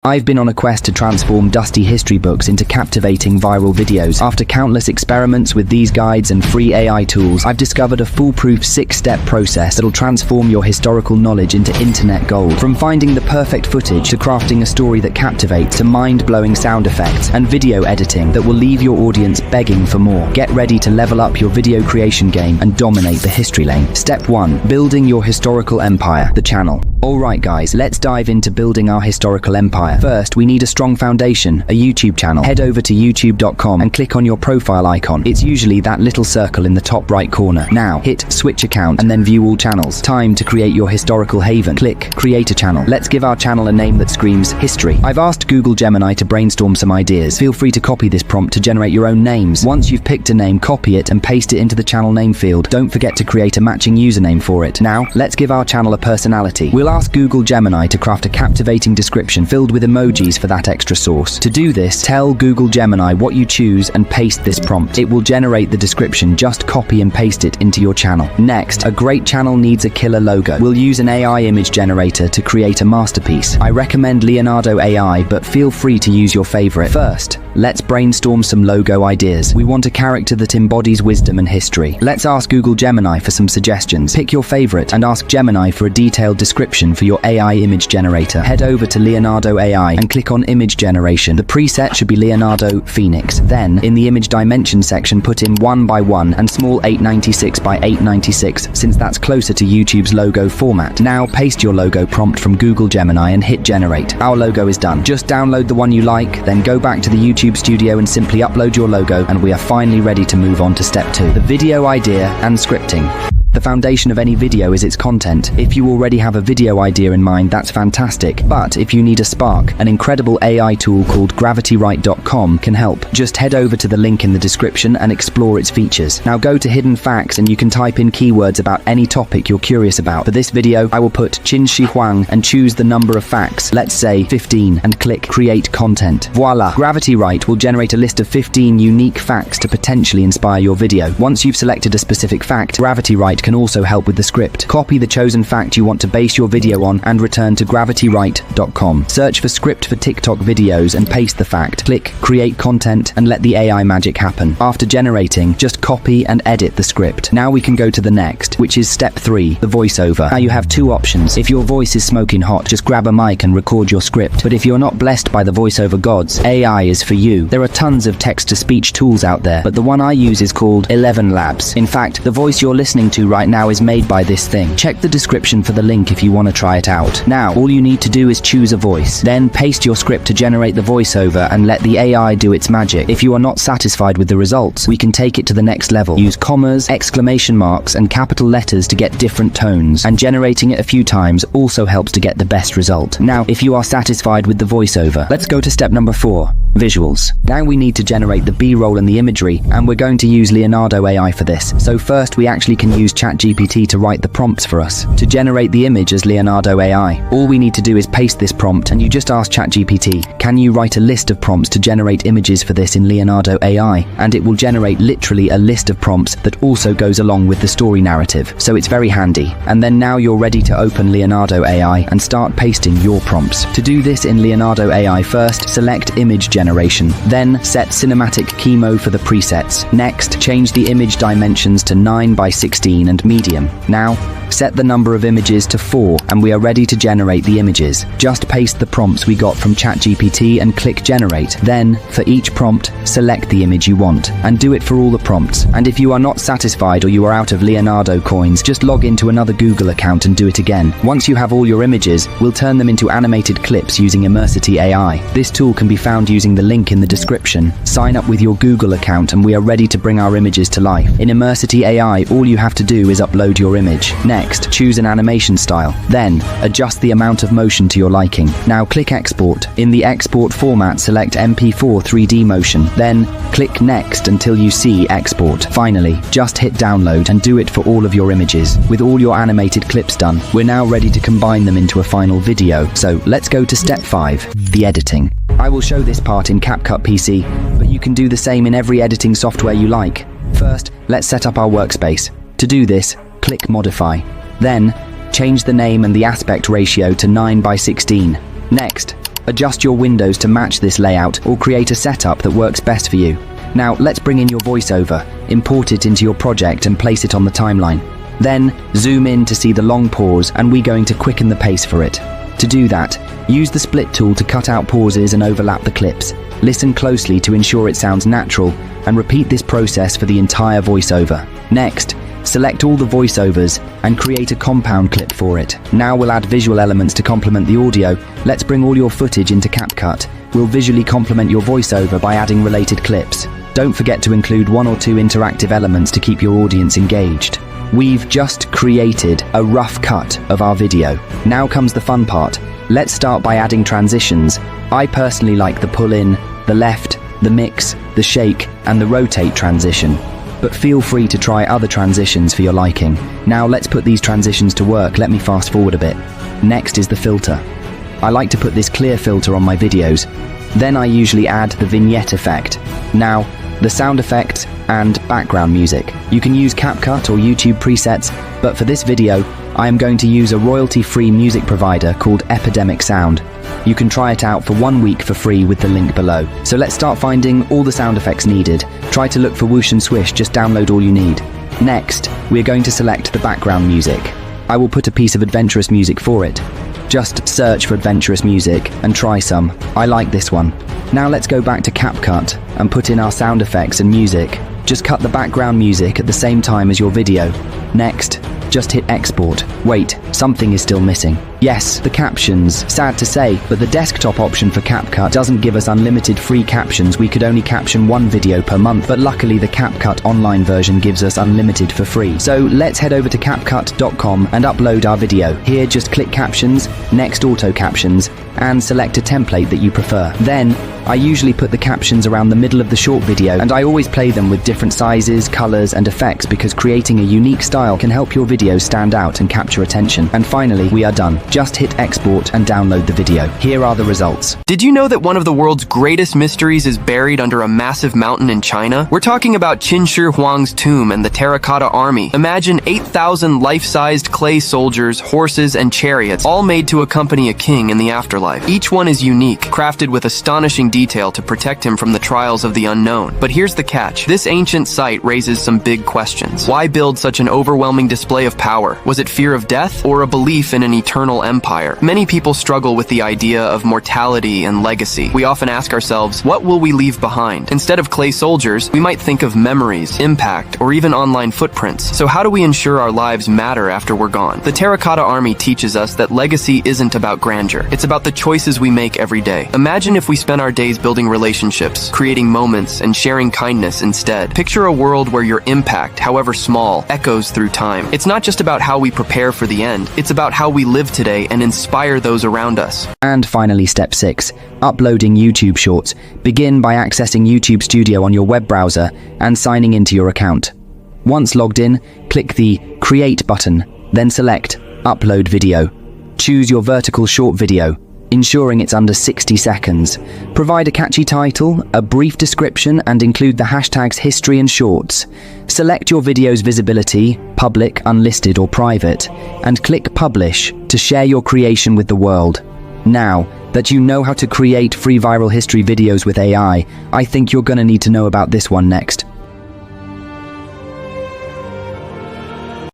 I've been on a quest to transform dusty history books into captivating viral videos. After countless experiments with these guides and free AI tools, I've discovered a foolproof 6-step process that'll transform your historical knowledge into internet gold. From finding the perfect footage to crafting a story that captivates, to mind-blowing sound effects and video editing that will leave your audience begging for more. Get ready to level up your video creation game and dominate the history lane. Step 1. Building your historical empire, the channel. Alright guys, let's dive into building our historical empire. First, we need a strong foundation, a YouTube channel. Head over to youtube.com and click on your profile icon. It's usually that little circle in the top right corner. Now, hit switch account and then view all channels. Time to create your historical haven. Click create a channel. Let's give our channel a name that screams history. I've asked Google Gemini to brainstorm some ideas. Feel free to copy this prompt to generate your own names. Once you've picked a name, copy it and paste it into the channel name field. Don't forget to create a matching username for it. Now, let's give our channel a personality. We'll ask Google Gemini to craft a captivating description filled with emojis for that extra sauce. To do this, tell Google Gemini what you choose and paste this prompt. It will generate the description. Just copy and paste it into your channel. Next, a great channel needs a killer logo. We'll use an AI image generator to create a masterpiece. I recommend Leonardo AI, but feel free to use your favorite. First, let's brainstorm some logo ideas. We want a character that embodies wisdom and history. Let's ask Google Gemini for some suggestions. Pick your favorite and ask Gemini for a detailed description for your AI image generator. Head over to Leonardo AI and click on image generation. The preset should be Leonardo Phoenix. Then, in the image dimension section, put in 1:1 and small 896x896, since that's closer to YouTube's logo format. Now, paste your logo prompt from Google Gemini and hit generate. Our logo is done. Just download the one you like, then go back to the YouTube studio and simply upload your logo, and we are finally ready to move on to step 2, the video idea and scripting. The foundation of any video is its content. If you already have a video idea in mind, that's fantastic. But if you need a spark, an incredible AI tool called gravitywrite.com can help. Just head over to the link in the description and explore its features. Now go to hidden facts and you can type in keywords about any topic you're curious about. For this video, I will put Qin Shi Huang and choose the number of facts, let's say 15, and click create content. Voila! GravityWrite will generate a list of 15 unique facts to potentially inspire your video. Once you've selected a specific fact, GravityWrite can also help with the script. Copy the chosen fact you want to base your video on and return to gravitywrite.com. Search for script for TikTok videos and paste the fact. Click create content and let the AI magic happen. After generating, just copy and edit the script. Now we can go to the next, which is step 3, the voiceover. Now you have two options. If your voice is smoking hot, just grab a mic and record your script. But if you're not blessed by the voiceover gods, AI is for you. There are tons of text-to-speech tools out there, but the one I use is called ELEVENLABS. In fact, the voice you're listening to right now is made by this thing. Check the description for the link if you want to try it out. Now, all you need to do is choose a voice. Then paste your script to generate the voiceover and let the AI do its magic. If you are not satisfied with the results, we can take it to the next level. Use commas, exclamation marks, and capital letters to get different tones. And generating it a few times also helps to get the best result. Now, if you are satisfied with the voiceover, let's go to step number 4. Visuals. Now we need to generate the B-roll and the imagery, and we're going to use Leonardo AI for this. So first, we actually can use ChatGPT to write the prompts for us. To generate the image as Leonardo AI, all we need to do is paste this prompt, and you just ask ChatGPT, can you write a list of prompts to generate images for this in Leonardo AI? And it will generate literally a list of prompts that also goes along with the story narrative. So it's very handy. And then now you're ready to open Leonardo AI and start pasting your prompts. To do this in Leonardo AI, first, select image generation. Then set cinematic key mode for the presets. Next, change the image dimensions to 9:16 and medium. Now, set the number of images to 4 and we are ready to generate the images. Just paste the prompts we got from ChatGPT and click generate. Then, for each prompt, select the image you want and do it for all the prompts. And if you are not satisfied or you are out of Leonardo coins, just log into another Google account and do it again. Once you have all your images, we'll turn them into animated clips using immersity.ai. This tool can be found using the link in the description. Sign up with your Google account and we are ready to bring our images to life. In immersity.ai, all you have to do is upload your image. Next, choose an animation style. Then, adjust the amount of motion to your liking. Now click export. In the export format, select MP4 3D motion. Then, click next until you see export. Finally, just hit download and do it for all of your images. With all your animated clips done, we're now ready to combine them into a final video. So let's go to step 5, the editing. I will show this part in CapCut PC, but you can do the same in every editing software you like. First, let's set up our workspace. To do this, click Modify. Then, change the name and the aspect ratio to 9:16. Next, Adjust your windows to match this layout or create a setup that works best for you. Now, let's bring in your voiceover, import it into your project and place it on the timeline. Then, zoom in to see the long pause, and we're going to quicken the pace for it. To do that, use the split tool to cut out pauses and overlap the clips. Listen closely to ensure it sounds natural, and repeat this process for the entire voiceover. Next, select all the voiceovers and create a compound clip for it. Now we'll add visual elements to complement the audio. Let's bring all your footage into CapCut. We'll visually complement your voiceover by adding related clips. Don't forget to include 1 or 2 interactive elements to keep your audience engaged. We've just created a rough cut of our video. Now comes the fun part. Let's start by adding transitions. I personally like the pull-in, the left, the mix, the shake, and the rotate transition. But feel free to try other transitions for your liking. Now let's put these transitions to work. Let me fast forward a bit. Next is the filter. I like to put this clear filter on my videos. Then I usually add the vignette effect. Now, the sound effects and background music. You can use CapCut or YouTube presets, but for this video, I am going to use a royalty-free music provider called Epidemic Sound. You can try it out for 1 week for free with the link below. So let's start finding all the sound effects needed. Try to look for whoosh and swish, just download all you need. Next, we're going to select the background music. I will put a piece of adventurous music for it. Just search for adventurous music and try some. I like this one. Now let's go back to CapCut and put in our sound effects and music. Just cut the background music at the same time as your video. Next, just hit export. Wait, something is still missing. Yes, the captions. Sad to say, but the desktop option for CapCut doesn't give us unlimited free captions. We could only caption 1 video per month, but luckily the CapCut online version gives us unlimited for free. So let's head over to CapCut.com and upload our video. Here, just click captions, next auto captions, and select a template that you prefer. Then, I usually put the captions around the middle of the short video, and I always play them with different sizes, colors, and effects because creating a unique style can help your videos stand out and capture attention. And finally, we are done. Just hit export and download the video. Here are the results. Did you know that one of the world's greatest mysteries is buried under a massive mountain in China? We're talking about Qin Shi Huang's tomb and the Terracotta Army. Imagine 8,000 life-sized clay soldiers, horses, and chariots, all made to accompany a king in the afterlife. Each one is unique, crafted with astonishing detail to protect him from the trials of the unknown. But here's the catch. This ancient site raises some big questions. Why build such an overwhelming display of power? Was it fear of death or a belief in an eternal empire? Many people struggle with the idea of mortality and legacy. We often ask ourselves, what will we leave behind? Instead of clay soldiers, we might think of memories, impact, or even online footprints. So how do we ensure our lives matter after we're gone? The Terracotta Army teaches us that legacy isn't about grandeur. It's about the choices we make every day. Imagine if we spent our days building relationships, creating moments, and sharing kindness instead. Picture a world where your impact, however small, echoes through time. It's not just about how we prepare for the end. It's about how we live today and inspire those around us. And finally, step 6, uploading YouTube Shorts. Begin by accessing YouTube Studio on your web browser and signing into your account. Once logged in, click the Create button, then select Upload Video. Choose your vertical short video, ensuring it's under 60 seconds. Provide a catchy title, a brief description, and include the hashtags history and shorts. Select your video's visibility, public, unlisted, or private, and click Publish to share your creation with the world. Now that you know how to create free viral history videos with AI, I think you're gonna need to know about this one next.